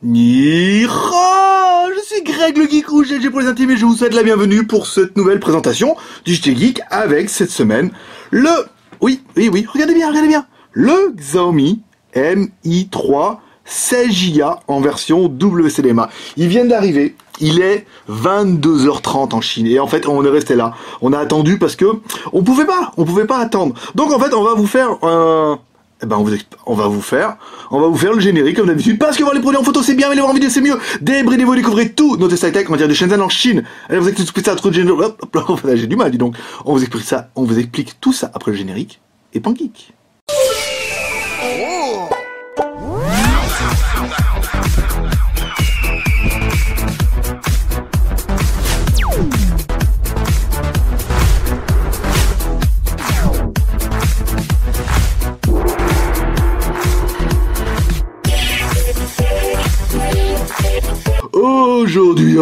Nihao, je suis Greg le Geek ou GG pour les intimes et je vous souhaite la bienvenue pour cette nouvelle présentation du JT Geek avec cette semaine oui, regardez bien, le Xiaomi Mi 3 16Go en version WCDMA. Ils viennent d'arriver, il est 22h30 en Chine et en fait on est resté là, on a attendu parce que on pouvait pas attendre. Donc en fait on va vous faire on va vous faire le générique comme d'habitude, parce que voir les produits en photo c'est bien, mais les voir en vidéo c'est mieux. Débridez-vous, découvrez tout notre high-tech en matière de Shenzhen en Chine. Allez, vous expliquez ça, trop de générique. J'ai du mal, dis donc. On vous explique tout ça après le générique et Pangeek. Aujourd'hui.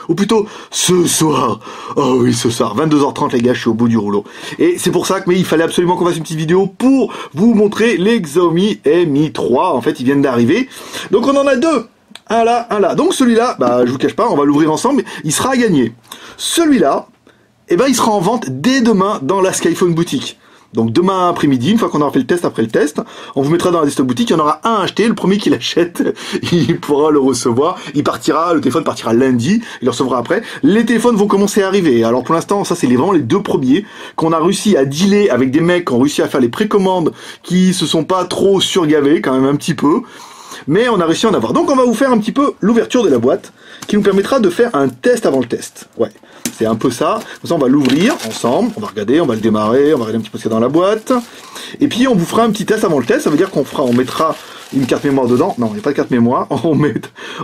Ou plutôt, ce soir. Oh oui, ce soir. 22h30, les gars, je suis au bout du rouleau. Et c'est pour ça que, il fallait absolument qu'on fasse une petite vidéo pour vous montrer les Xiaomi Mi 3. En fait, ils viennent d'arriver. Donc, on en a deux. Un là. Donc, celui-là, je vous cache pas, on va l'ouvrir ensemble, mais il sera à gagner. Celui-là, il sera en vente dès demain dans la Skyphone boutique. Donc demain après-midi, une fois qu'on aura fait le test, après le test, on vous mettra dans la liste boutique, il y en aura un à acheter, le premier qui l'achète, il pourra le recevoir, le téléphone partira lundi, il le recevra après. Les téléphones vont commencer à arriver, alors pour l'instant, ça c'est vraiment les deux premiers, qu'on a réussi à dealer avec des mecs qui ont réussi à faire les précommandes, qui se sont pas trop surgavés, quand même un petit peu, mais on a réussi à en avoir. Donc on va vous faire un petit peu l'ouverture de la boîte, qui nous permettra de faire un test avant le test. Ouais. C'est un peu ça. Comme ça, on va l'ouvrir ensemble. On va regarder, on va le démarrer, on va regarder un petit peu ce qu'il y a dans la boîte. Et puis, on vous fera un petit test avant le test. Ça veut dire on mettra une carte mémoire dedans. Non, il n'y a pas de carte mémoire.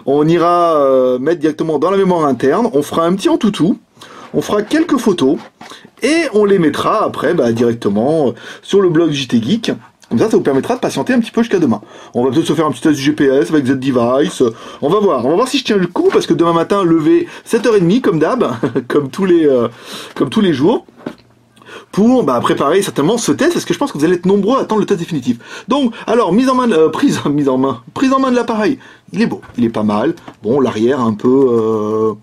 On ira mettre directement dans la mémoire interne. On fera un petit en toutou. On fera quelques photos. Et on les mettra après, directement sur le blog JT Geek. Comme ça vous permettra de patienter un petit peu jusqu'à demain. On va peut-être se faire un petit test du GPS avec Z-Device. On va voir si je tiens le coup, parce que demain matin, lever 7h30, comme d'hab, comme tous les jours, pour préparer certainement ce test, parce que je pense que vous allez être nombreux à attendre le test définitif. Donc, alors, prise en main de l'appareil. Il est beau, il est pas mal. Bon, l'arrière un peu...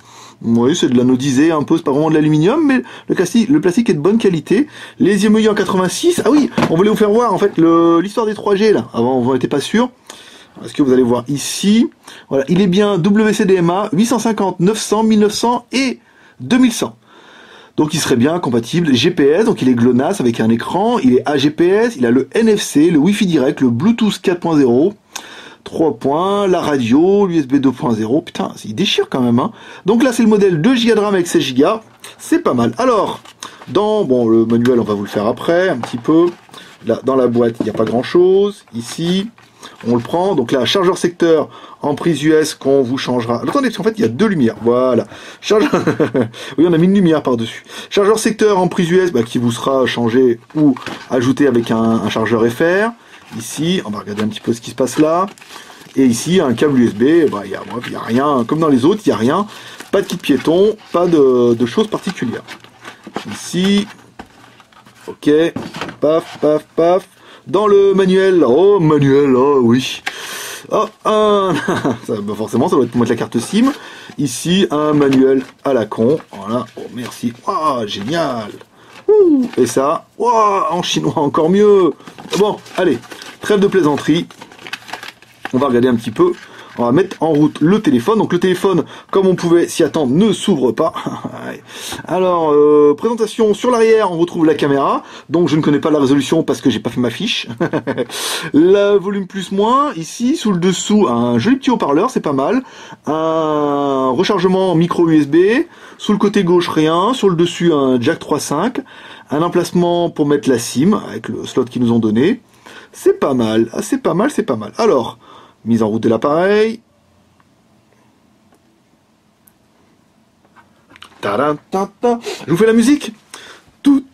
oui, c'est de l'anodisé un peu, c'est pas vraiment de l'aluminium, mais le plastique est de bonne qualité. Les EMUI en 86. Ah oui, on voulait vous faire voir en fait l'histoire des 3G là. Avant, on n'était pas sûr. Est-ce que vous allez voir ici? Voilà, il est bien WCDMA 850, 900, 1900 et 2100. Donc il serait bien compatible GPS, donc il est GLONASS avec un écran, il est AGPS, il a le NFC, le Wi-Fi direct, le Bluetooth 4.0. 3 points, la radio, l'USB 2.0, putain, il déchire quand même, hein. Donc là, c'est le modèle 2 Go de RAM avec 16 Go, c'est pas mal. Alors, le manuel, on va vous le faire après, un petit peu. Là, dans la boîte, il n'y a pas grand-chose. Ici, on le prend. Donc là, chargeur secteur en prise US qu'on vous changera. Attendez, parce qu'en fait, il y a deux lumières. Voilà. Oui, on a mis une lumière par-dessus. Chargeur secteur en prise US qui vous sera changé ou ajouté avec un chargeur FR. Ici, on va regarder un petit peu ce qui se passe là. Et ici, un câble USB, il y a rien, comme dans les autres, il n'y a rien. Pas de kit piéton, pas de choses particulières. Ici, ok, paf. Dans le manuel, oui. Forcément, ça doit être pour mettre la carte SIM. Ici, un manuel à la con. Voilà, merci. Génial. Et ça, en chinois encore mieux. Bon, allez, trêve de plaisanterie. On va regarder un petit peu. On va mettre en route le téléphone. Donc le téléphone, comme on pouvait s'y attendre, ne s'ouvre pas. Alors, présentation sur l'arrière, on retrouve la caméra. Donc je ne connais pas la résolution parce que j'ai pas fait ma fiche. Le volume plus-moins. Ici, sous le dessous, un joli petit haut-parleur, c'est pas mal. Un rechargement micro USB. Sous le côté gauche, rien. Sur le dessus, un jack 3.5. Un emplacement pour mettre la SIM avec le slot qu'ils nous ont donné. C'est pas mal. C'est pas mal. Alors, mise en route de l'appareil. Je vous fais la musique. Tout.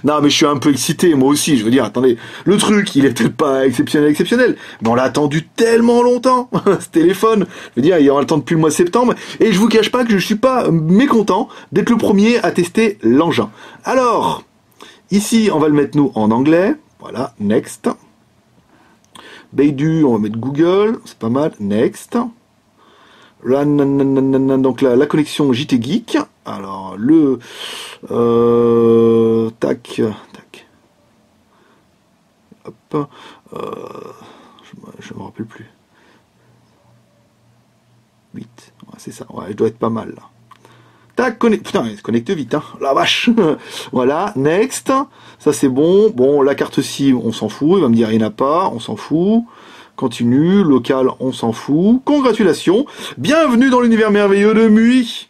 Non, mais je suis un peu excité, moi aussi. Je veux dire, attendez, le truc, il est peut-être pas exceptionnel, mais on l'a attendu tellement longtemps, ce téléphone. Je veux dire, il aura le temps depuis le mois de septembre, et je vous cache pas que je suis pas mécontent d'être le premier à tester l'engin. Alors, ici, on va le mettre nous en anglais. Voilà, next. Baidu, on va mettre Google, c'est pas mal. Next. Donc la connexion JT Geek. Alors le tac. Hop. Je me rappelle plus. 8. Ouais, c'est ça. Ouais, je dois être pas mal là. Tac, putain, il se connecte vite, hein. La vache. Voilà, next. Ça c'est bon. Bon, la carte SIM, on s'en fout. Il va me dire il n'y en a pas, on s'en fout. Continue, local, on s'en fout. Congratulations. Bienvenue dans l'univers merveilleux de MUI.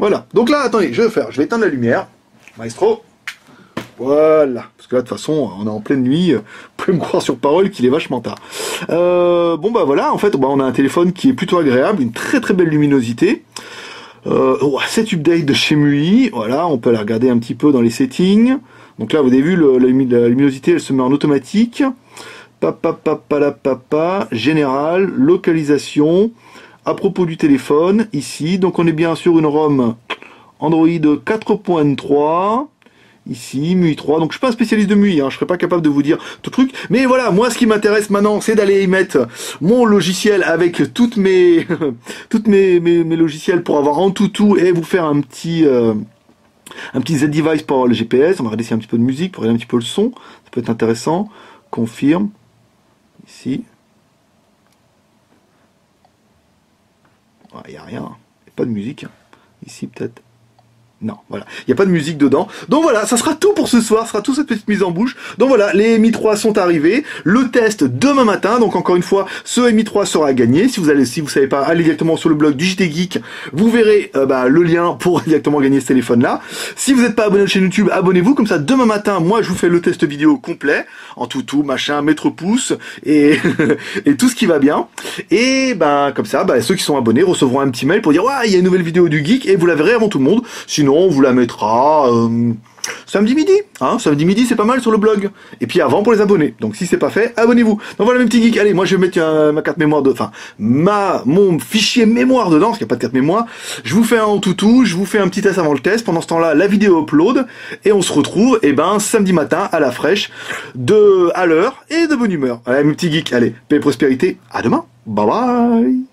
Voilà. Donc là, attendez, je vais éteindre la lumière. Maestro. Voilà. Parce que là, de toute façon, on est en pleine nuit. Vous pouvez me croire sur parole qu'il est vachement tard. Bon, bah voilà. En fait, on a un téléphone qui est plutôt agréable. Une très très belle luminosité. Cet update de chez MUI. Voilà. On peut aller regarder un petit peu dans les settings. Donc là, vous avez vu, la luminosité, elle se met en automatique. Général, localisation, à propos du téléphone, ici, donc on est bien sur une ROM Android 4.3, ici, MUI 3, donc je suis pas un spécialiste de MUI, je serais pas capable de vous dire tout truc, mais voilà, moi ce qui m'intéresse maintenant, c'est d'aller y mettre mon logiciel avec toutes mes logiciels pour avoir en tout et vous faire un petit Z-Device pour avoir le GPS, on va regarder s'il y a un petit peu de musique, pour regarder un petit peu le son, ça peut être intéressant, confirme. Ici. Il n'y a rien. Il n'y a pas de musique. Ici, peut-être. Non, voilà. Il n'y a pas de musique dedans. Donc voilà, ça sera tout pour ce soir. Ça sera toute cette petite mise en bouche. Donc voilà, les Mi 3 sont arrivés. Le test demain matin. Donc encore une fois, ce Mi 3 sera gagné. Si vous savez pas, allez directement sur le blog du JT Geek. Vous verrez le lien pour directement gagner ce téléphone-là. Si vous n'êtes pas abonné à la chaîne YouTube, abonnez-vous. Comme ça, demain matin, moi, je vous fais le test vidéo complet. En tout, machin, mètre pouce et, et tout ce qui va bien. Et comme ça, ceux qui sont abonnés recevront un petit mail pour dire, ouais, il y a une nouvelle vidéo du Geek et vous la verrez avant tout le monde. Sinon, on vous la mettra samedi midi. Samedi midi, c'est pas mal sur le blog. Et puis avant pour les abonnés. Donc si c'est pas fait, abonnez-vous. Donc voilà mes petits geeks. Allez, moi je vais mettre ma carte mémoire mon fichier mémoire dedans, parce qu'il n'y a pas de carte mémoire. Je vous fais un en tout, je vous fais un petit test avant le test. Pendant ce temps-là, la vidéo upload. Et on se retrouve, samedi matin, à la fraîche, à l'heure et de bonne humeur. Allez mes petits geeks, allez, paix et prospérité. À demain. Bye bye.